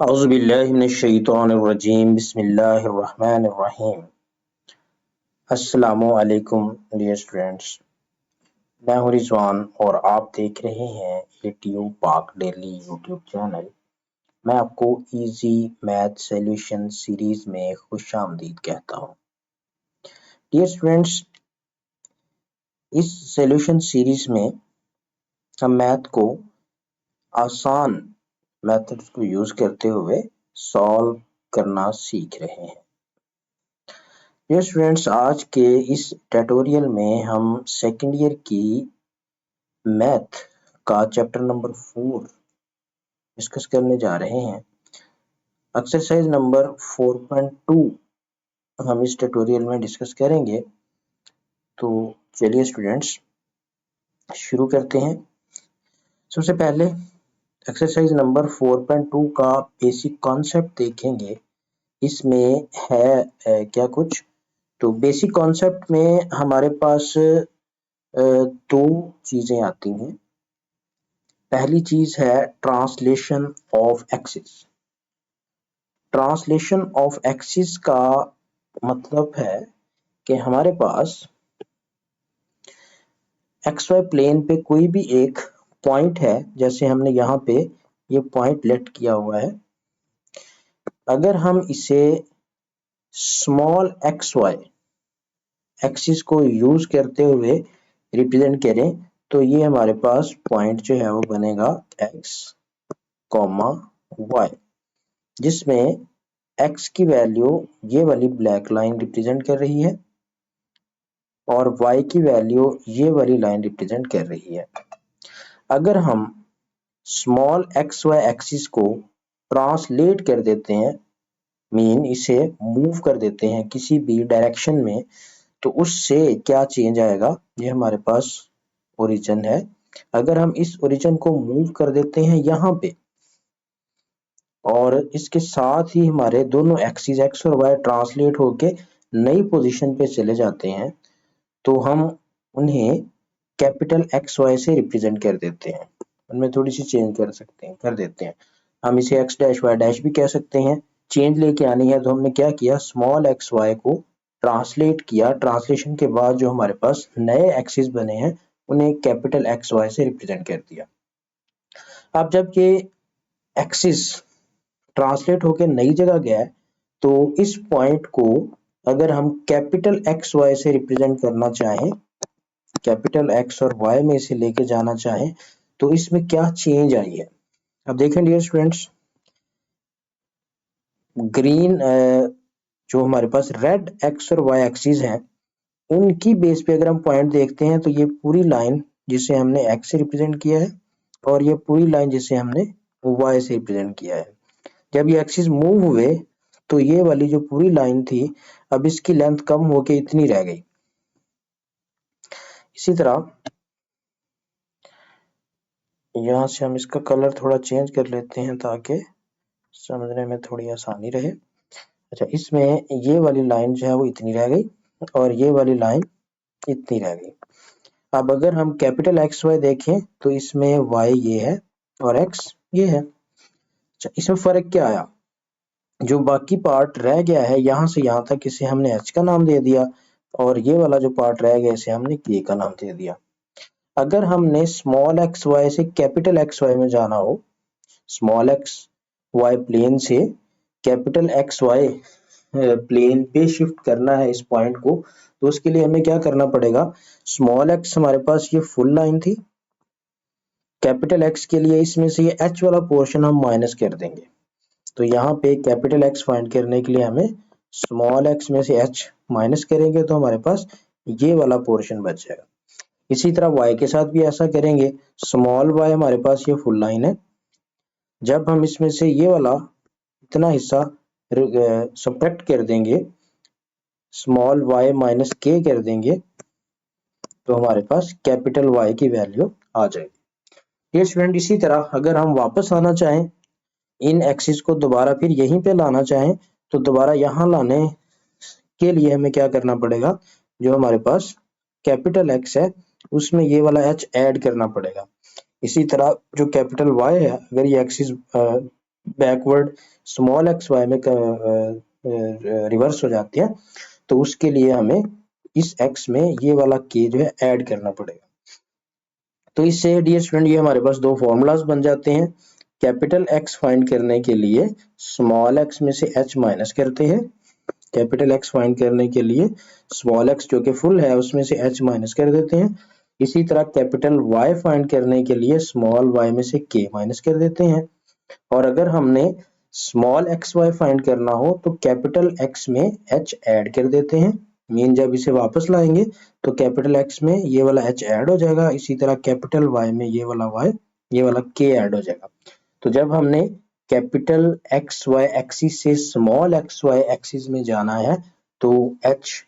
औज़ुबिल्लाहिमिनश्शैतानिर्रजीम बिस्मिल्लाहिर्रहमानिर्रहीम। अस्सलामु अलैकुम डियर स्टूडेंट्स, मैं हूं रिजवान और आप देख रहे हैं एटीयू पाक डेली यूट्यूब चैनल। मैं आपको इजी मैथ सॉल्यूशन सीरीज में खुशामदीद कहता हूं। डियर स्टूडेंट्स, इस सॉल्यूशन सीरीज में हम मैथ को आसान मेथड्स को यूज करते हुए सॉल्व करना सीख रहे हैं। डियर स्टूडेंट्स, आज के इस ट्यूटोरियल में हम सेकेंड ईयर की मैथ का चैप्टर नंबर 4 डिस्कस करने जा रहे हैं। एक्सरसाइज नंबर 4.2 हम इस ट्यूटोरियल में डिस्कस करेंगे। तो चलिए स्टूडेंट्स शुरू करते हैं। सबसे पहले एक्सरसाइज नंबर 4.2 का बेसिक कॉन्सेप्ट देखेंगे। इसमें है क्या कुछ, तो बेसिक कॉन्सेप्ट में हमारे पास दो चीजें आती हैं। पहली चीज है translation of axis. Translation of axis का मतलब है कि हमारे पास एक्स वाई प्लेन पे कोई भी एक पॉइंट है, जैसे हमने यहाँ पे ये पॉइंट लेट किया हुआ है। अगर हम इसे स्मॉल एक्स वाई एक्सिस को यूज करते हुए रिप्रेजेंट करें तो ये हमारे पास पॉइंट जो है वो बनेगा x, y, जिसमें x की वैल्यू ये वाली ब्लैक लाइन रिप्रेजेंट कर रही है और y की वैल्यू ये वाली लाइन रिप्रेजेंट कर रही है। अगर हम स्मॉल एक्स वाई एक्सिस को ट्रांसलेट कर देते हैं, मीन इसे मूव कर देते हैं किसी भी डायरेक्शन में, तो उससे क्या चेंज आएगा, ये हमारे पास ओरिजिन है। अगर हम इस ओरिजिन को मूव कर देते हैं यहाँ पे और इसके साथ ही हमारे दोनों एक्सिस एक्स और वाई ट्रांसलेट होके नई पोजीशन पे चले जाते हैं, तो हम उन्हें कैपिटल एक्स वाई से रिप्रेजेंट कर देते हैं। उनमें थोड़ी सी चेंज कर देते हैं। हम इसे एक्स डैश वाई डैश भी कह सकते हैं। चेंज लेके आनी है तो हमने क्या किया, स्मॉल एक्स वाई को ट्रांसलेट किया। ट्रांसलेशन के बाद जो हमारे पास नए एक्सिस बने हैं उन्हें कैपिटल एक्स वाई से रिप्रेजेंट कर दिया। अब जब ये एक्सिस ट्रांसलेट होकर नई जगह गया है, तो इस पॉइंट को अगर हम कैपिटल एक्स वाई से रिप्रेजेंट करना चाहें, कैपिटल एक्स और वाई में इसे लेके जाना चाहें, तो इसमें क्या चेंज आई है। अब देखें डियर स्टूडेंट्स, ग्रीन जो हमारे पास रेड एक्स और वाई एक्सिस हैं, उनकी बेस पे अगर हम पॉइंट देखते हैं तो ये पूरी लाइन जिसे हमने एक्स से रिप्रेजेंट किया है और ये पूरी लाइन जिसे हमने वाई से रिप्रेजेंट किया है। जब ये एक्सिस मूव हुए तो ये वाली जो पूरी लाइन थी, अब इसकी लेंथ कम होके इतनी रह गई। इसी तरह यहाँ से हम इसका कलर थोड़ा चेंज कर लेते हैं ताकि समझने में थोड़ी आसानी रहे। अच्छा, इसमें ये वाली लाइन जो है वो इतनी रह गई और ये वाली लाइन इतनी रह गई। अब अगर हम कैपिटल एक्स वाई देखें तो इसमें वाई ये है और एक्स ये है। अच्छा, इसमें फर्क क्या आया, जो बाकी पार्ट रह गया है यहाँ से यहाँ तक, इसे हमने एच का नाम दे दिया और ये वाला जो पार्ट रह गया इसे हमने के का नाम दे दिया। अगर हमने स्मॉल एक्स वाई से कैपिटल एक्स वाई में जाना हो, स्मॉल एक्स वाई प्लेन से कैपिटल एक्स वाई प्लेन पे शिफ्ट करना है इस पॉइंट को, तो उसके लिए हमें क्या करना पड़ेगा, स्मॉल एक्स हमारे पास ये फुल लाइन थी, कैपिटल एक्स के लिए इसमें से ये एच वाला पोर्शन हम माइनस कर देंगे। तो यहाँ पे कैपिटल एक्स फाइंड करने के लिए हमें स्मॉल एक्स में से एच माइनस करेंगे तो हमारे पास ये वाला पोर्शन बच जाएगा। इसी तरह वाई के साथ भी ऐसा करेंगे। स्मॉल वाई हमारे पास ये फुल लाइन है, जब हम इसमें से ये वाला इतना हिस्सा सब्ट्रैक्ट कर देंगे, स्मॉल वाई माइनस के कर देंगे, तो हमारे पास कैपिटल वाई की वैल्यू आ जाएगी। ये स्टूडेंट, इसी तरह अगर हम वापस आना चाहें, इन एक्सिस को दोबारा फिर यहीं पे लाना चाहें, तो दोबारा यहाँ लाने के लिए हमें क्या करना पड़ेगा, जो हमारे पास कैपिटल एक्स है उसमें ये वाला एच ऐड करना पड़ेगा। इसी तरह जो कैपिटल वाई है, अगर ये axis backward small x y में रिवर्स हो जाते हैं, तो उसके लिए हमें इस x में ये वाला k जो है ऐड करना पड़ेगा। तो इससे डियर स्टूडेंट ये हमारे पास दो फॉर्मूलाज बन जाते हैं। कैपिटल X फाइंड करने के लिए स्मॉल x में से h माइनस करते हैं, कैपिटल X फाइंड करने के लिए स्मॉल x जो कि फुल है उसमें से h माइनस कर देते हैं। इसी तरह कैपिटल Y फाइंड करने के लिए स्मॉल y में से k माइनस कर देते हैं। और अगर हमने स्मॉल एक्स वाई फाइंड करना हो तो कैपिटल एक्स में एच ऐड कर देते हैं। मीन जब इसे वापस लाएंगे तो कैपिटल एक्स में ये वाला एच ऐड हो जाएगा, इसी तरह कैपिटल वाई में ये वाला के ऐड हो जाएगा। तो जब हमने कैपिटल एक्स वाई एक्सिस से स्मॉल एक्स वाई एक्सिस में जाना है तो एच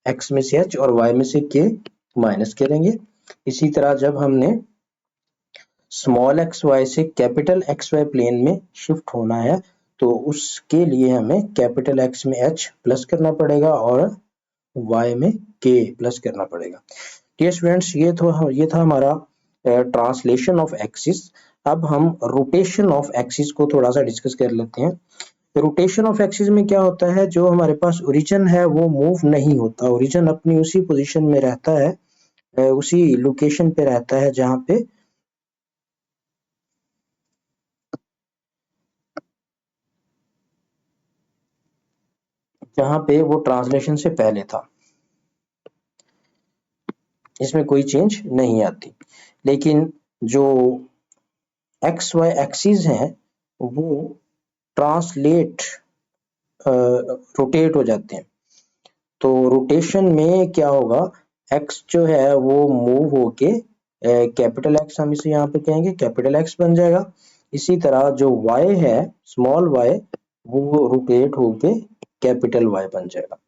एक्स में से एच और वाई में से के माइनस करेंगे। इसी तरह जब हमने स्मॉल एक्स वाई से कैपिटल एक्स वाई प्लेन में शिफ्ट होना है तो उसके लिए हमें कैपिटल एक्स में एच प्लस करना पड़ेगा और वाई में के प्लस करना पड़ेगा। डियर स्टूडेंट्स ये था हमारा ट्रांसलेशन ऑफ एक्सिस। अब हम रोटेशन ऑफ एक्सिस को थोड़ा सा डिस्कस कर लेते हैं। रोटेशन ऑफ एक्सिस में क्या होता है, जो हमारे पास ओरिजिन है वो मूव नहीं होता, ओरिजिन अपनी उसी पोजीशन में रहता है, उसी लोकेशन पे रहता है जहां पे वो ट्रांसलेशन से पहले था, इसमें कोई चेंज नहीं आती। लेकिन जो एक्स वाई एक्सिस हैं वो ट्रांसलेट रोटेट हो जाते हैं। तो रोटेशन में क्या होगा, एक्स जो है वो मूव होके कैपिटल एक्स, हम इसे यहाँ पे कहेंगे कैपिटल एक्स बन जाएगा। इसी तरह जो वाई है स्मॉल वाई वो रोटेट होके कैपिटल वाई बन जाएगा।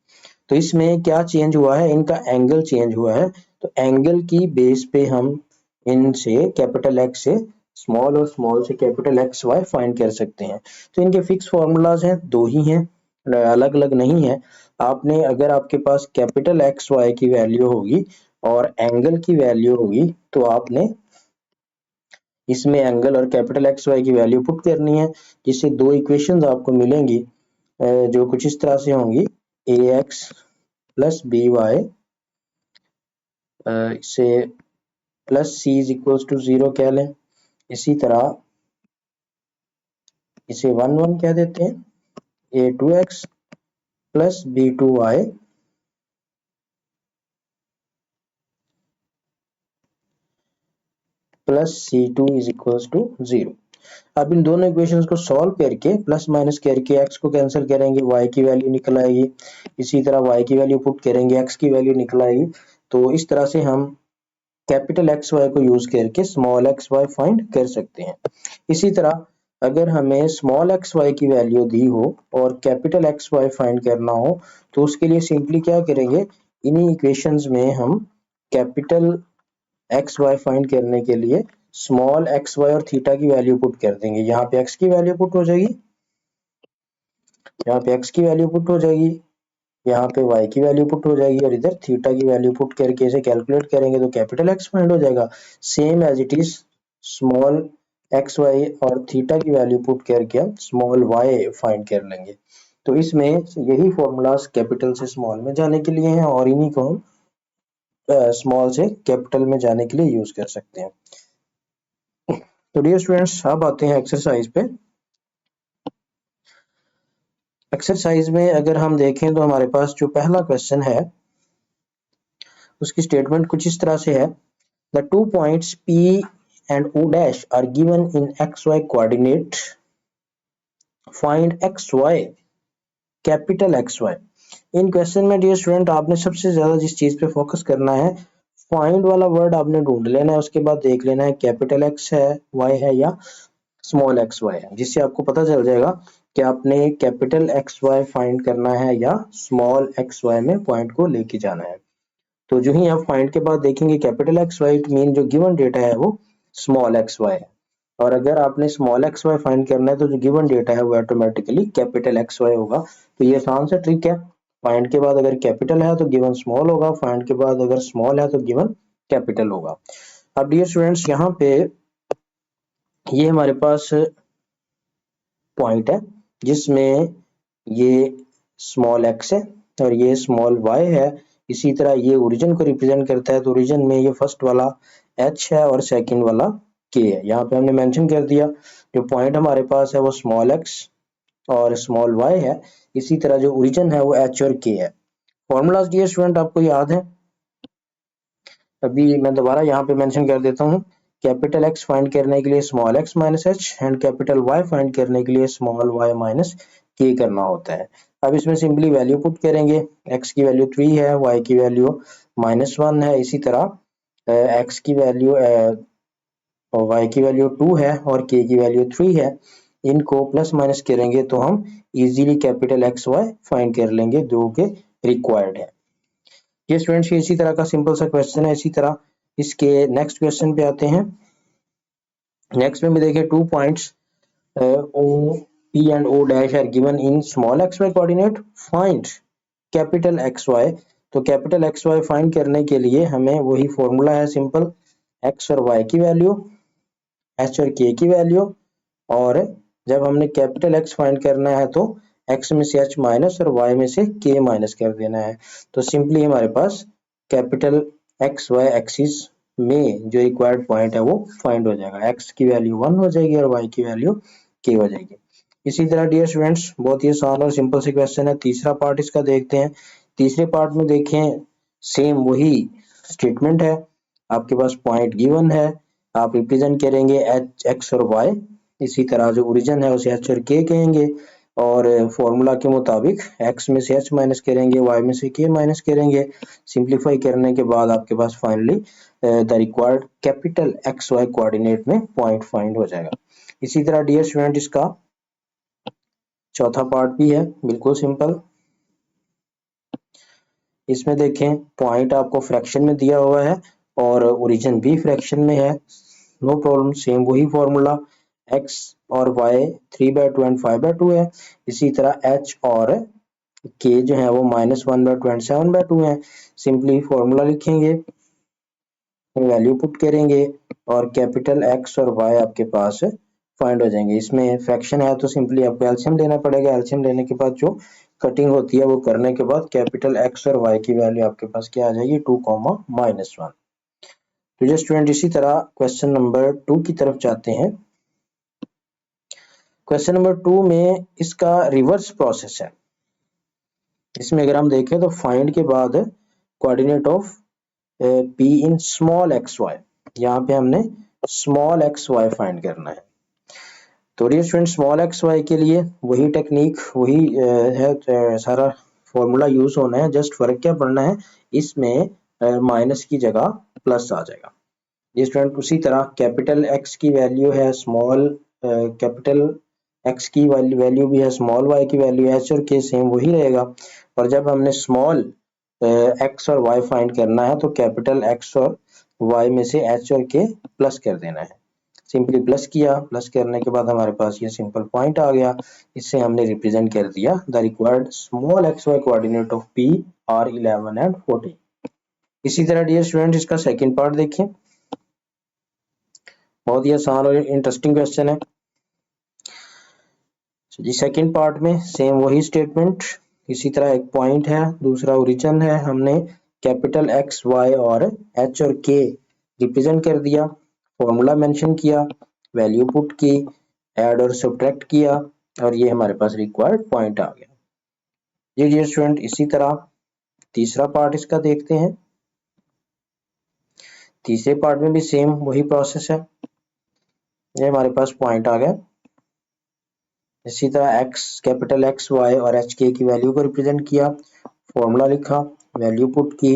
तो इसमें क्या चेंज हुआ है, इनका एंगल चेंज हुआ है। तो एंगल की बेस पे हम इनसे कैपिटल एक्स से स्मॉल और स्मॉल से कैपिटल एक्स वाई फाइंड कर सकते हैं। तो इनके फिक्स फॉर्मूलाज हैं, दो ही हैं, अलग अलग नहीं है। आपने अगर आपके पास कैपिटल एक्स वाई की वैल्यू होगी और एंगल की वैल्यू होगी तो आपने इसमें एंगल और कैपिटल एक्स वाई की वैल्यू पुट करनी है, जिससे दो इक्वेशंस आपको मिलेंगी जो कुछ इस तरह से होंगी, a x plus b y इसे plus c is equals to 0 कह लें। इसी तरह इसे 1 कह देते हैं, a two x plus b two y plus c two is equals to 0। अब इन दोनों इक्वेशंस को सॉल्व करके प्लस माइनस करके x को कैंसिल करेंगे, y की वैल्यू निकल आएगी। इसी तरह y की वैल्यू पुट करेंगे, x की वैल्यू निकल आएगी। तो इस तरह से हम कैपिटल एक्स वाई को यूज करके स्मॉल एक्स वाई फाइंड कर सकते हैं। इसी तरह अगर हमें स्मॉल एक्स वाई की वैल्यू दी हो और कैपिटल एक्स वाई फाइंड करना हो तो उसके लिए सिंपली क्या करेंगे, इन्हीं इक्वेशंस में हम कैपिटल एक्स वाई फाइंड करने के लिए स्मॉल एक्स वाई और थीटा की वैल्यू पुट कर देंगे। यहाँ पे एक्स की वैल्यू पुट हो जाएगी, यहाँ पे एक्स की वैल्यू पुट हो जाएगी, यहाँ पे y की वैल्यू पुट हो जाएगी और इधर थीटा की वैल्यू पुट करके इसे कैलकुलेट करेंगे तो कैपिटल एक्स फाइंड हो जाएगा। Same as it is small x Y और थीटा की वैल्यू पुट करके हम स्मॉल वाई फाइंड कर लेंगे। तो इसमें यही फॉर्मूलाज कैपिटल से स्मॉल में जाने के लिए हैं और इन्हीं को हम स्मॉल से कैपिटल में जाने के लिए यूज कर सकते हैं। तो डियर स्टूडेंट्स अब आते हैं एक्सरसाइज पे। एक्सरसाइज में अगर हम देखें तो हमारे पास जो पहला क्वेश्चन है उसकी स्टेटमेंट कुछ इस तरह से है, the 2 points P and O dash are given in XY coordinate, find XY capital XY। In question में डियर स्टूडेंट आपने सबसे ज्यादा जिस चीज पे फोकस करना है, फाइंड वाला वर्ड आपने ढूंढ लेना है, उसके बाद देख लेना है कैपिटल एक्स है वाई है या स्मॉल एक्स वाई है, जिससे आपको पता चल जाएगा कि आपने कैपिटल एक्स वाई फाइंड करना है या स्मॉल एक्स वाई में पॉइंट को लेके जाना है। तो जो ही आप फाइंड के बाद देखेंगे कैपिटल एक्स वाई मीन जो गिवन डेटा है वो स्मॉल एक्स वाई है, और अगर आपने स्मॉल एक्स वाई फाइंड करना है तो जो गिवन डेटा है वो ऑटोमेटिकली कैपिटल एक्स वाई होगा। तो ये आसान सा ट्रिक है, फाइंड के बाद अगर कैपिटल है तो गिवन स्मॉल होगा, फाइंड के बाद अगर स्मॉल है तो गिवन कैपिटल होगा। अब डियर स्टूडेंट्स यहाँ पे ये हमारे पास पॉइंट है जिसमें ये स्मॉल x है और ये स्मॉल y है। इसी तरह ये ओरिजिन को रिप्रेजेंट करता है, तो ओरिजिन में ये फर्स्ट वाला h है और सेकंड वाला k है। यहाँ पे हमने मेंशन कर दिया जो पॉइंट हमारे पास है वो स्मॉल x और स्मॉल y है। इसी तरह जो ओरिजिन है वो h और k है। फॉर्मूलाज डियर स्टूडेंट आपको याद है, अभी मैं दोबारा यहाँ पे मेंशन कर देता हूँ। कैपिटल X फाइंड करने के लिए small x minus h and capital Y find करने के लिए स्मॉल y माइनस k करना होता है। अब इसमें सिंपली वैल्यू पुट करेंगे, x की वैल्यू 3 है, y की वैल्यू -1 है, इसी तरह x की वैल्यू y की वैल्यू 2 है और k की वैल्यू 3 है। इनको प्लस माइनस करेंगे तो हम easily capital x y find कर लेंगे जो कि रिक्वायर्ड है। ये स्टूडेंट्स इसी तरह का सिंपल सा क्वेश्चन है। इसी तरह इसके नेक्स्ट क्वेश्चन पे आते हैं। नेक्स्ट में भी देखिए 2 points O P and O dash are given in small xy coordinate, find capital XY। तो कैपिटल XY फाइंड करने के लिए हमें वही फॉर्मूला है सिंपल, x और y की वैल्यू, h और k की वैल्यू, और जब हमने कैपिटल X फाइंड करना है तो x में से h माइनस और y में से k माइनस कर देना है। तो सिंपली हमारे पास कैपिटल एक्स वाई एक्सिस में जो रिक्वायर्ड पॉइंट है वो फाइंड हो जाएगा। x की वैल्यू 1 हो जाएगी और y की वैल्यू k हो जाएगी। इसी तरह डियर स्टूडेंट्स बहुत ही आसान और सिंपल से क्वेश्चन है। तीसरा पार्ट इसका देखते हैं। तीसरे पार्ट में देखें सेम वही स्टेटमेंट है, आपके पास पॉइंट गिवन है, आप रिप्रेजेंट करेंगे एच एक्स और वाई। इसी तरह जो ओरिजिन है उसे एच और के कहेंगे और फॉर्मूला के मुताबिक x में से h माइनस करेंगे, y में से k माइनस करेंगे। सिंप्लीफाई करने के बाद आपके पास finally the required capital X Y coordinate में पॉइंट फाइंड हो जाएगा। इसी तरह डियर स्टूडेंट इसका चौथा पार्ट भी है बिल्कुल सिंपल। इसमें देखें पॉइंट आपको फ्रैक्शन में दिया हुआ है और ओरिजिन भी फ्रैक्शन में है, नो प्रॉब्लम, सेम वही फॉर्मूला, x और y 3/2 एंड 5/2 है। इसी तरह h और k जो है वो -1/2 एंड 7/2 है। सिंपली फॉर्मूला लिखेंगे, वैल्यू पुट करेंगे और कैपिटल x और y आपके पास फाइंड हो जाएंगे। इसमें फ्रैक्शन है तो सिंपली आपको एलसीएम लेना पड़ेगा। एलसीएम लेने के बाद जो कटिंग होती है वो करने के बाद कैपिटल x और y की वैल्यू आपके पास क्या आ जाएगी 2, -1। तो जो स्टूडेंट इसी तरह क्वेश्चन नंबर 2 की तरफ जाते हैं। क्वेश्चन नंबर 2 में इसका रिवर्स प्रोसेस है। इसमें अगर हम देखें तो फाइंड के बाद coordinate of p in small x y, यहाँ पे हमने स्मॉल एक्स वाई फाइंड करना है। तो dear student small x y के लिए वही टेक्निक वही है, सारा फॉर्मूला यूज होना है, जस्ट फर्क क्या पड़ना है, इसमें माइनस की जगह प्लस आ जाएगा। डियर स्टूडेंट उसी तरह कैपिटल एक्स की वैल्यू है स्मॉल कैपिटल एक्स की वैल्यू भी है स्मॉल वाई की वैल्यू, एच और के सेम वही रहेगा। और जब हमने स्मॉल एक्स और वाई फाइंड करना है तो कैपिटल एक्स और वाई में से एच और के प्लस कर देना है। सिंपली प्लस किया, प्लस करने के बाद हमारे पास ये सिंपल पॉइंट आ गया। इससे हमने रिप्रेजेंट कर दिया the required small x Y coordinate of P R 11 and 14। इसी तरह डियर स्टूडेंट इसका सेकंड पार्ट देखिए, बहुत ही आसान और इंटरेस्टिंग क्वेश्चन है जी। सेकंड पार्ट में सेम वही स्टेटमेंट, इसी तरह एक पॉइंट है, दूसरा ओरिजिन है, हमने कैपिटल एक्स वाई और एच और के रिप्रेजेंट कर दिया, फॉर्मूला मेंशन किया, वैल्यू पुट की, ऐड और सब्ट्रैक्ट किया और ये हमारे पास रिक्वायर्ड पॉइंट आ गया। जी डियर स्टूडेंट इसी तरह तीसरा पार्ट इसका देखते हैं। तीसरे पार्ट में भी सेम वही प्रोसेस है, ये हमारे पास पॉइंट आ गया। इसी तरह x कैपिटल एक्स वाई और एच के की वैल्यू को रिप्रेजेंट किया, फॉर्मूला लिखा, वैल्यू पुट की,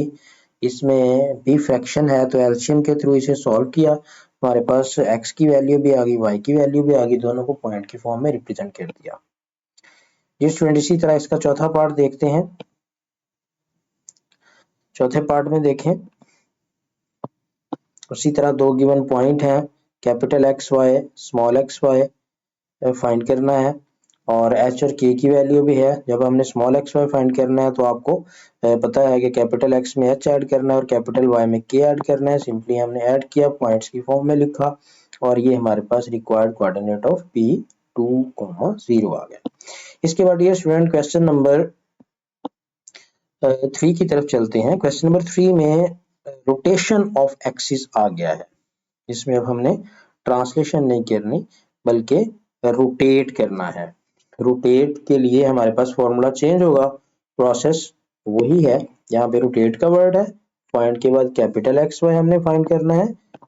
इसमें भी फ्रैक्शन है तो एलसीएम के थ्रू इसे सॉल्व किया, हमारे पास x की वैल्यू भी आ गई, y की वैल्यू भी आ गई, दोनों को पॉइंट की फॉर्म में रिप्रेजेंट कर दिया। ये स्टूडेंट इसी तरह इसका चौथा पार्ट देखते हैं। चौथे पार्ट में देखें उसी तरह दो गिवन पॉइंट है, capital X Y small x y find करना है और एच और के की वैल्यू भी है। जब हमने स्मॉल एक्स वाई फाइंड करना है तो आपको पता है कि कैपिटल एक्स में एच ऐड करना है और कैपिटल वाई में के ऐड करना है। सिंपली हमने ऐड किया, पॉइंट्स की फॉर्म में लिखा और ये हमारे पास रिक्वायर्ड कोऑर्डिनेट ऑफ पी 2,0 आ गया। इसके बाद डियर स्टूडेंट क्वेश्चन नंबर 3 की तरफ चलते हैं। क्वेश्चन नंबर 3 में रोटेशन ऑफ एक्सिस आ गया है। इसमें अब हमने ट्रांसलेशन नहीं करनी बल्कि रोटेट करना है। रोटेट के लिए हमारे पास फॉर्मूला चेंज होगा, प्रोसेस वही है। यहाँ पे रोटेट का वर्ड है, पॉइंट के बाद कैपिटल एक्स वाई हमने फाइंड करना है।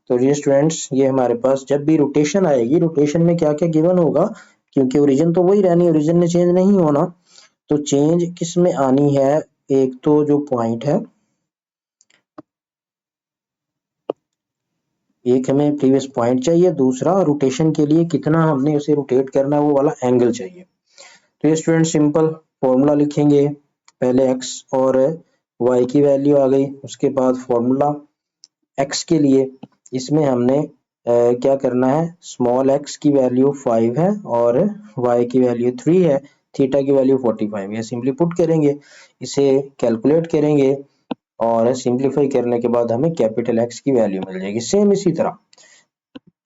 तो ये स्टूडेंट्स ये हमारे पास जब भी रोटेशन आएगी, रोटेशन में क्या क्या गिवन होगा, क्योंकि ओरिजिन तो वही रहनी, ओरिजिन में चेंज नहीं होना। तो चेंज किस में आनी है, एक तो जो पॉइंट है, एक हमें प्रीवियस पॉइंट चाहिए, दूसरा रोटेशन के लिए कितना हमने उसे रोटेट करना है वो वाला एंगल चाहिए। तो ये स्टूडेंट सिंपल फॉर्मूला लिखेंगे, पहले x और y की वैल्यू आ गई, उसके बाद फॉर्मूला x के लिए इसमें हमने क्या करना है, स्मॉल x की वैल्यू 5 है और y की वैल्यू 3 है, थीटा की वैल्यू 45 है। सिंपली पुट करेंगे, इसे कैलकुलेट करेंगे और सिंप्लीफाई करने के बाद हमें कैपिटल एक्स की वैल्यू मिल जाएगी। सेम इसी तरह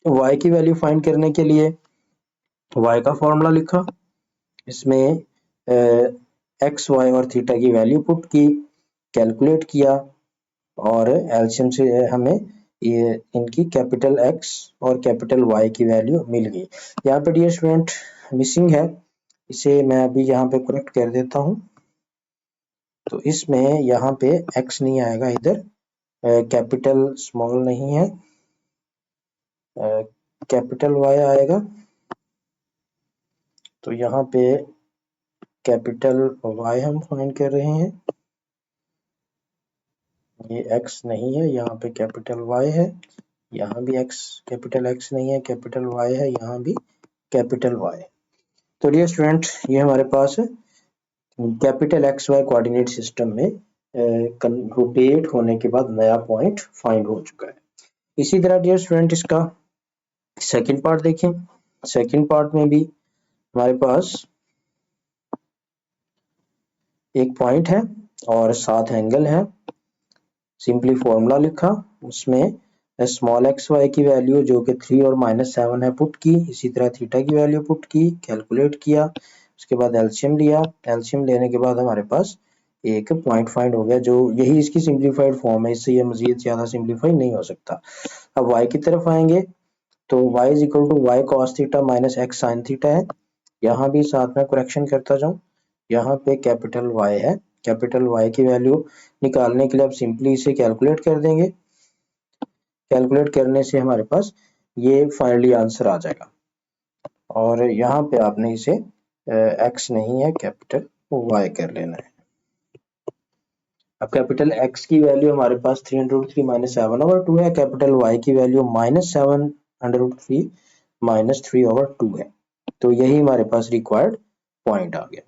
y की वैल्यू फाइंड करने के लिए y का फॉर्मूला लिखा, इसमें एक्स वाई और थीटा की वैल्यू पुट की, कैलकुलेट किया और एलसीएम से हमें ये इनकी कैपिटल एक्स और कैपिटल वाई की वैल्यू मिल गई। यहाँ पे डियर स्टूडेंट मिसिंग है, इसे मैं अभी यहाँ पे करेक्ट कर देता हूँ। तो इसमें यहाँ पे x नहीं आएगा, इधर कैपिटल स्मॉल नहीं है, कैपिटल y आएगा। तो यहाँ पे कैपिटल y हम फाइंड कर रहे हैं, ये x नहीं है, यहाँ पे कैपिटल y है, यहाँ भी x कैपिटल x नहीं है, कैपिटल y है, यहाँ भी कैपिटल y। तो डियर स्टूडेंट ये हमारे पास capital X Y coordinate system में रोटेट होने के बाद नया पॉइंट फाइंड हो चुका है। इसी तरह डियर स्टूडेंट इसका सेकंड पार्ट देखें। सेकंड पार्ट में भी हमारे पास एक पॉइंट है और 7 एंगल है। सिंपली फॉर्मूला लिखा, उसमें स्मॉल एक्स वाई की वैल्यू जो कि 3 और -7 है पुट की, इसी तरह थीटा की वैल्यू पुट की, कैलकुलेट किया, उसके बाद एलसीएम लिया। एलसीएम लेने के बाद हमारे पास एक पॉइंट फाइंड हो गया, जो यही इसकी सिंप्लीफाइड फॉर्म है, इससे ये मजीद ज्यादा सिंप्लीफाई नहीं हो सकता। अब y की तरफ आएंगे तो y is equal to y cos theta minus x sine theta है। यहाँ भी साथ में करेक्शन करता जाऊं, यहाँ पे कैपिटल y है, कैपिटल y की वैल्यू निकालने के लिए अब सिंपली इसे कैलकुलेट कर देंगे। कैलकुलेट करने से हमारे पास ये फाइनली आंसर आ जाएगा और यहाँ पे आपने इसे x नहीं है कैपिटल y कर लेना है। अब कैपिटल x की वैल्यू हमारे पास 3√3 माइनस 7/2 है, कैपिटल y की वैल्यू -7√3 माइनस 3/2 है। तो यही हमारे पास रिक्वायर्ड पॉइंट आ गया।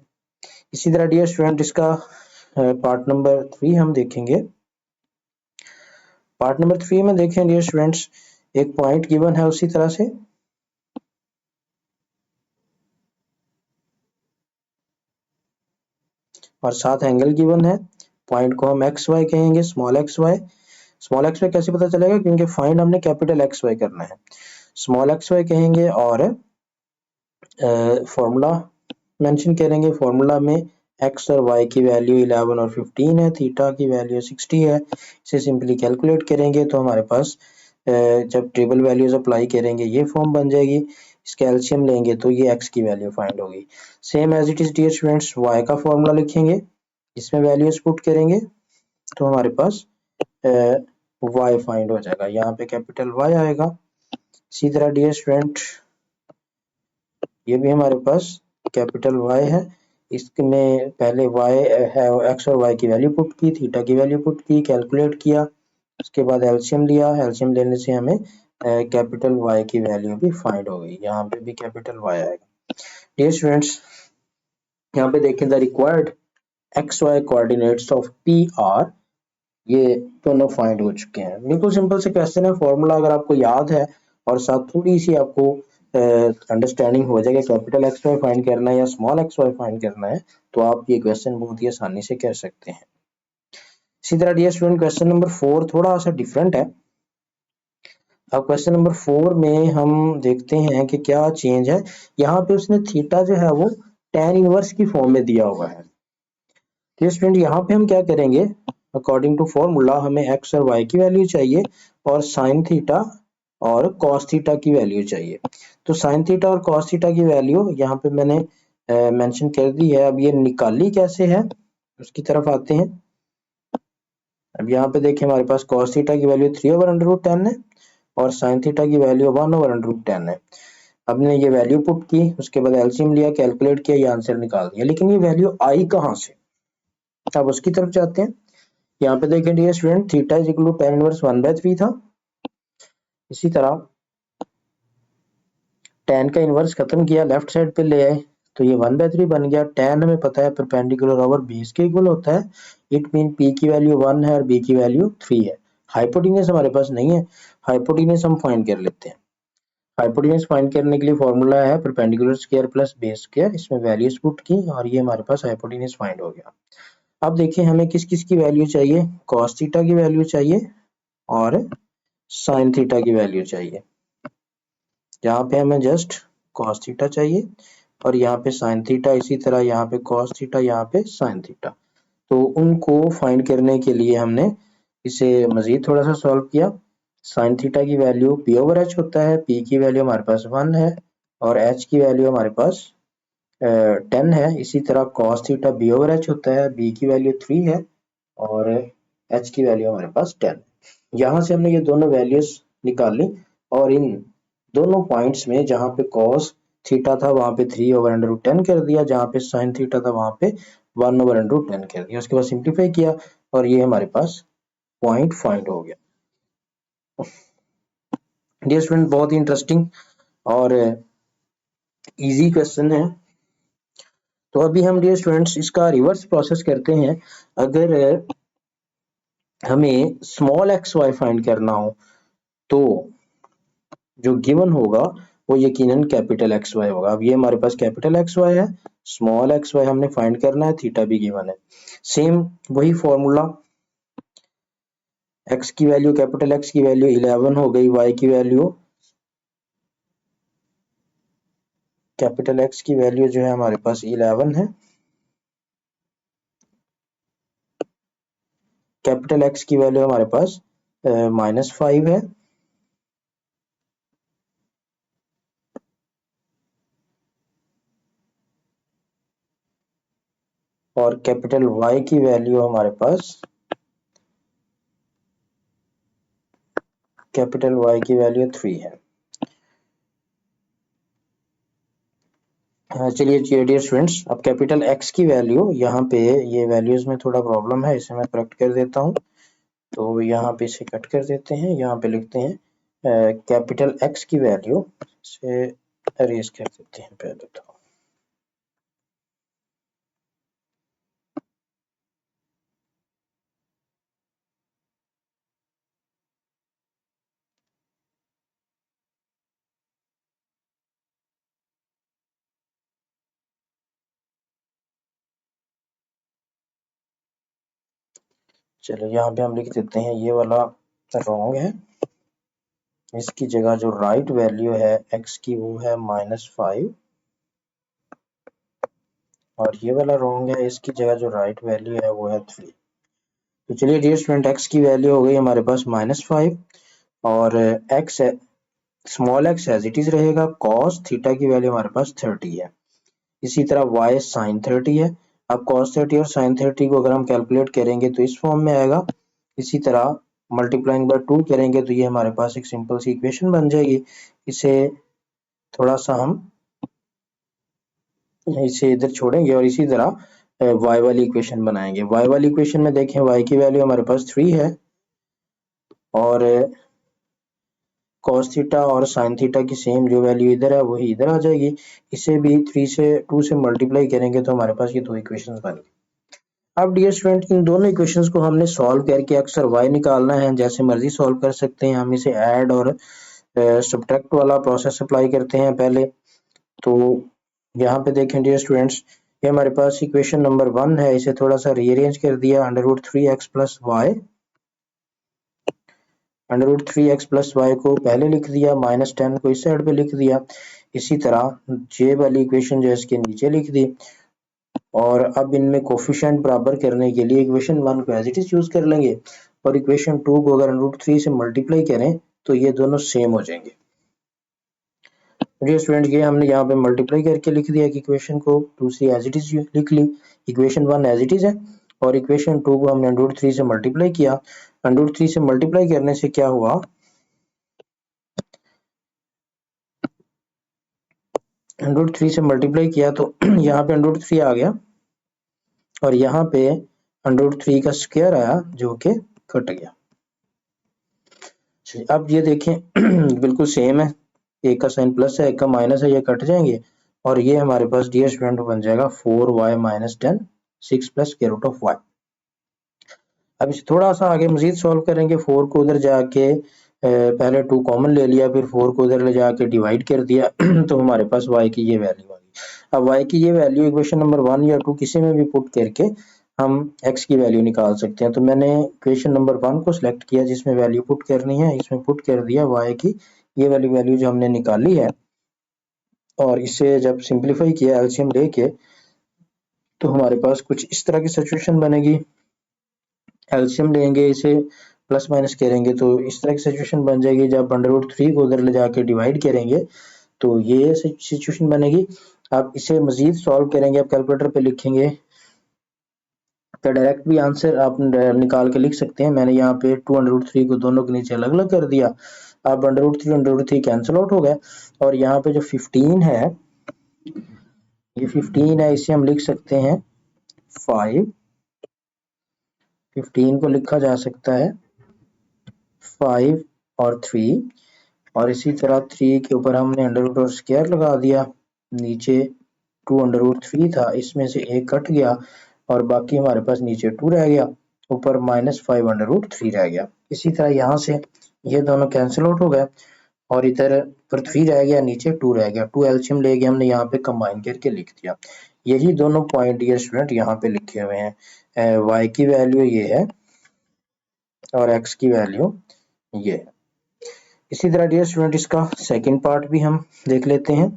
इसी तरह डियर स्टूडेंट इसका पार्ट नंबर 3 हम देखेंगे। पार्ट नंबर 3 में देखें डियर स्टूडेंट्स, एक पॉइंट गिवन है उसी तरह से, और 7 एंगल गिवन है। पॉइंट को हम एक्स वाई कहेंगे, small x Y. Small x y कैसे पता चलेगा, क्योंकि फाइंड हमने कैपिटल एक्स वाई करना है। स्मॉल एक्स वाई कहेंगे और फॉर्मूला मेंशन करेंगे। फॉर्मूला में एक्स और वाई की वैल्यू 11 और 15 है, थीटा की वैल्यू 60 है। इसे सिंपली कैलकुलेट करेंगे तो हमारे पास जब टेबल वैल्यूज अप्लाई करेंगे ये फॉर्म बन जाएगी। इसका एलसीएम लेंगे तो ये एक्स की वैल्यू फाइंड होगी। Same as it is dear students, y का फॉर्मूला लिखेंगे, इसमें वैल्यूज पुट करेंगे तो हमारे पास वाई फाइंड हो जाएगा, यहाँ पे कैपिटल वाई आएगा। इसी तरह डियर स्टूडेंट ये भी हमारे पास कैपिटल वाई है, इसमें पहले वाई है, एक्स और वाई की वैल्यू पुट की, थीटा की वैल्यू पुट की, कैलकुलेट किया, उसके बाद एलसीएम लिया। एलसीएम लेने से हमें कैपिटल वाई की वैल्यू भी फाइंड हो गई, यहाँ पे भी कैपिटल वाई आएगा। डियर स्टूडेंट्स यहाँ पे देखें, the required x y coordinates of P R, ये दोनों फाइंड हो चुके हैं। बिल्कुल सिंपल से क्वेश्चन है, फॉर्मूला अगर आपको याद है और साथ थोड़ी सी आपको अंडरस्टैंडिंग हो जाएगा कैपिटल एक्स वाई फाइंड करना है या स्मॉल एक्स वाई फाइंड करना है, तो आप ये क्वेश्चन बहुत ही आसानी से कर सकते हैं। इसी तरह डियर स्टूडेंट क्वेश्चन नंबर 4 थोड़ा सा डिफरेंट है। अब क्वेश्चन नंबर 4 में हम देखते हैं कि क्या चेंज है। यहाँ पे उसने थीटा जो है वो tan इनवर्स की फॉर्म में दिया हुआ है। तो स्टूडेंट यहाँ पे हम क्या करेंगे, अकॉर्डिंग टू फॉर्मूला हमें x और y की वैल्यू चाहिए और sin थीटा और cos थीटा की वैल्यू चाहिए। तो sin थीटा और cos थीटा की वैल्यू यहाँ पे मैंने मेंशन कर दी है। अब ये निकाली कैसे है उसकी तरफ आते हैं। अब यहाँ पे देखिए हमारे पास cos थीटा की वैल्यू 3/√10 है और sin थीटा की वैल्यू 1/√10 है। हमने ये वैल्यू पुट की, उसके बाद एलसीएम लिया, कैलकुलेट किया, ये आंसर निकाल दिया। लेकिन ये वैल्यू आई कहाँ से, अब उसकी तरफ जाते हैं। यहाँ पे देखें dear student, theta is equal to tan inverse 1/3 था। इसी तरह tan का इनवर्स खत्म किया, लेफ्ट साइड पे ले आए तो ये 1/3 बन गया। tan हमें पता है परपेंडिकुलर ओवर बेस के इक्वल होता है। इट मीन p की वैल्यू 1 है और b की वैल्यू 3 है। हाइपोटेन्यूज हमारे पास नहीं है, हाइपोटेन्यूज हम फाइंड कर लेते हैं। हाइपोटेन्यूज फाइंड करने के लिए फॉर्मूला है perpendicular square plus base square. इसमें वैल्यूज पुट की और ये हमारे पास हाइपोटेन्यूज फाइंड हो गया। अब देखिए हमें किस किस की वैल्यू चाहिए, cos थीटा की वैल्यू चाहिए और sin थीटा की वैल्यू चाहिए। यहाँ पे हमें जस्ट cos थीटा चाहिए और यहाँ पे sin थीटा, इसी तरह यहाँ पे cos थीटा, यहाँ पे sin थीटा। तो उनको फाइंड करने के लिए हमने इसे मजीद थोड़ा सा सॉल्व किया। sin थीटा की वैल्यू p/h होता है, p की वैल्यू हमारे पास 1 है और h की वैल्यू हमारे पास 10 है। इसी तरह cos थीटा b/h होता है, b की वैल्यू 3 है और h की वैल्यू हमारे पास 10। यहाँ से हमने ये दोनों वैल्यूज निकाली और इन दोनों पॉइंट्स में जहाँ पे cos थीटा था वहां पे 3/√10 कर दिया, जहाँ पे sin थीटा था वहां पे 1/√10 कर दिया। उसके बाद सिंप्लीफाई किया और ये हमारे पास पॉइंट फाइंड हो गया। डियर स्टूडेंट, बहुत ही इंटरेस्टिंग और इजी क्वेश्चन है। तो अभी हम डियर स्टूडेंट्स इसका रिवर्स प्रोसेस करते हैं। अगर हमें स्मॉल एक्स वाई फाइंड करना हो तो जो गिवन होगा वो यकीनन कैपिटल एक्स वाई होगा। अब ये हमारे पास कैपिटल एक्स वाई है, स्मॉल एक्स वाई हमने फाइंड करना है, थीटा भी गिवन है। सेम वही फॉर्मूला, एक्स की वैल्यू, कैपिटल एक्स की वैल्यू 11 हो गई, वाई की वैल्यू, कैपिटल एक्स की वैल्यू जो है हमारे पास 11 है, कैपिटल एक्स की वैल्यू हमारे पास -5 है और कैपिटल वाई की वैल्यू हमारे पास, कैपिटल वाई की वैल्यू 3 है। चलिए डियर स्टूडेंट्स, अब कैपिटल एक्स की वैल्यू, यहाँ पे ये वैल्यूज में थोड़ा प्रॉब्लम है, इसे मैं करेक्ट कर देता हूँ। तो यहाँ पे इसे कट कर देते हैं, यहाँ पे लिखते हैं कैपिटल एक्स की वैल्यू से अरेज कर देते हैं पहले तो। चलो यहाँ पे हम लिख देते हैं ये वाला रॉन्ग है, इसकी जगह जो राइट वैल्यू है एक्स की वो है -5 और ये वाला रॉन्ग है, इसकी जगह जो राइट वैल्यू है वो है 3। तो चलिए डियर स्टूडेंट, एक्स की वैल्यू हो गई हमारे पास -5 और x small x as it is रहेगा, cos थीटा की वैल्यू हमारे पास 30 है। इसी तरह y sin 30 है। अब cos 30 और sin 30 को अगर हम कैलकुलेट करेंगे तो इस फॉर्म में आएगा। इसी तरह मल्टीप्लाइंग बाय 2 करेंगे तो ये हमारे पास एक सिंपल सी इक्वेशन बन जाएगी। इसे थोड़ा सा हम इसे इधर छोड़ेंगे और इसी तरह y वाली इक्वेशन बनाएंगे। y वाली इक्वेशन में देखें y की वैल्यू हमारे पास 3 है और cos थीटा और sin थीटा की सेम जो वैल्यू इधर है वही इधर आ जाएगी। इसे भी 3 से 2 से मल्टीप्लाई करेंगे तो हमारे पास ये दो इक्वेशंस बन गई। अब डियर स्टूडेंट, इन दोनों इक्वेशंस को हमने सॉल्व करके एक्स और वाई निकालना है। जैसे मर्जी सॉल्व कर सकते हैं, हम इसे ऐड और सब्ट्रैक्ट वाला प्रोसेस अप्लाई करते हैं पहले। तो यहाँ पे देखें डियर स्टूडेंट्स, ये हमारे पास इक्वेशन नंबर 1 है, इसे थोड़ा सा रीअरेंज कर दिया, √3x + y √3x plus Y को पहले लिख दिया, -10 को इस साइड पे लिख दिया। इसी तरह जे वाली इक्वेशन जो है इसके नीचे लिख दी। और अब इनमें कोफिशिएंट बराबर करने के लिए इक्वेशन 1 को एज इट इज यूज कर लेंगे और इक्वेशन 2 को अगर √3 से मल्टीप्लाई करें तो ये दोनों सेम हो जाएंगे। स्टूडेंट ये हमने यहाँ पे मल्टीप्लाई करके लिख दिया कि इक्वेशन को दूसरी एज इट इज लिख ली। इक्वेशन 1 एज इट इज है और इक्वेशन 2 को हमने √3 से मल्टीप्लाई किया। √3 से मल्टीप्लाई करने से क्या हुआ, √3 से मल्टीप्लाई किया तो यहाँ पे √3 आ गया और यहाँ पे √3 का स्क्वायर आया जो कि कट गया। अब ये देखें बिल्कुल सेम है, एक का साइन प्लस है एक का माइनस है, ये कट जाएंगे और ये हमारे पास डियर स्टूडेंट बन जाएगा 4y - 10 6 plus square root of y। अब इसे थोड़ा सा आगे मजीद सॉल्व करेंगे। 4 को उधर जाके पहले 2 कॉमन ले लिया, फिर 4 को उधर ले जाके डिवाइड कर दिया तो हमारे पास y की ये वैल्यू आ गई। अब y की ये वैल्यू इक्वेशन नंबर 1 या 2 किसी में भी पुट करके हम x की वैल्यू निकाल सकते हैं। तो मैंने इक्वेशन नंबर 1 को सिलेक्ट किया जिसमें वैल्यू पुट करनी है, इसमें पुट कर दिया y की ये वाली वैल्यू जो हमने निकाली है और इसे जब सिंपलीफाई किया एलसीएम लेके तो हमारे पास कुछ इस तरह की सिचुएशन बनेगी। एलसीएम लेंगे, इसे प्लस माइनस करेंगे तो इस तरह की सिचुएशन बन जाएगी। जब √3 को उधर ले जाके डिवाइड करेंगे तो ये सिचुएशन बनेगी। आप इसे मजीद सॉल्व करेंगे, आप कैलकुलेटर पे लिखेंगे तो डायरेक्ट भी आंसर आप निकाल के लिख सकते हैं। मैंने यहाँ पे 2√3 को दोनों के नीचे अलग अलग कर दिया। अब √3 कैंसिल आउट हो गए और यहाँ पे जो 15 है, ये 15 है, इसे हम लिख सकते हैं 5। 15 को लिखा जा सकता है 5 और 3 और इसी तरह 3 के ऊपर हमने अंडर और स्क्वायर लगा दिया। नीचे 2√3 था, इसमें से एक कट गया और बाकी हमारे पास नीचे 2 रह गया, ऊपर -5√3 रह गया। इसी तरह यहाँ से ये दोनों कैंसिल आउट हो गए और इधर पर 3 रह गया, नीचे 2 रह गया। 2 एलसीएम लेके हमने यहाँ पे कंबाइन करके लिख दिया। यही दोनों पॉइंट डियर स्टूडेंट यहाँ पे लिखे हुए हैं। y की वैल्यू ये है और x की वैल्यू ये है। इसी तरह डियर स्टूडेंट इसका सेकंड पार्ट भी हम देख लेते हैं।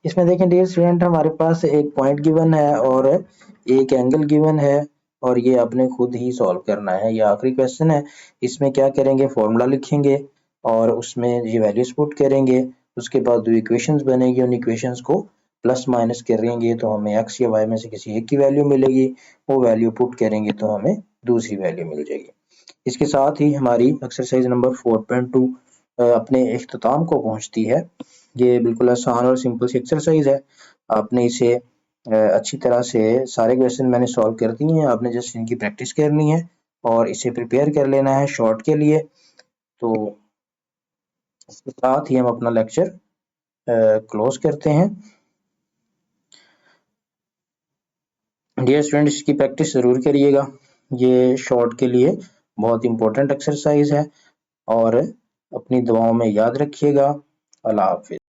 इसमें देखें डियर स्टूडेंट हमारे पास एक पॉइंट गिवन है और एक एंगल गिवन है और ये आपने खुद ही सॉल्व करना है। ये आखिरी क्वेश्चन है। इसमें क्या करेंगे, फॉर्मूला लिखेंगे और उसमें ये वैल्यूज पुट करेंगे। उसके बाद दो इक्वेशंस बनेगी, उन इक्वेशंस को प्लस माइनस करेंगे तो हमें x या y में से किसी एक की वैल्यू मिलेगी। वो वैल्यू पुट करेंगे तो हमें दूसरी वैल्यू मिल जाएगी। इसके साथ ही हमारी एक्सरसाइज नंबर 4.2 अपने इख्तिताम को पहुंचती है। ये बिल्कुल आसान और सिंपल सी एक्सरसाइज है। आपने इसे अच्छी तरह से सारे क्वेश्चन मैंने सॉल्व कर दिए हैं, आपने जस्ट इनकी प्रैक्टिस करनी है और इसे प्रिपेयर कर लेना है शॉर्ट के लिए। तो इसके साथ ही हम अपना लेक्चर क्लोज करते हैं। डियर स्टूडेंट इसकी प्रैक्टिस जरूर करिएगा, ये शॉर्ट के लिए बहुत इंपॉर्टेंट एक्सरसाइज है और अपनी दुआओं में याद रखिएगा। अल्लाह हाफिज।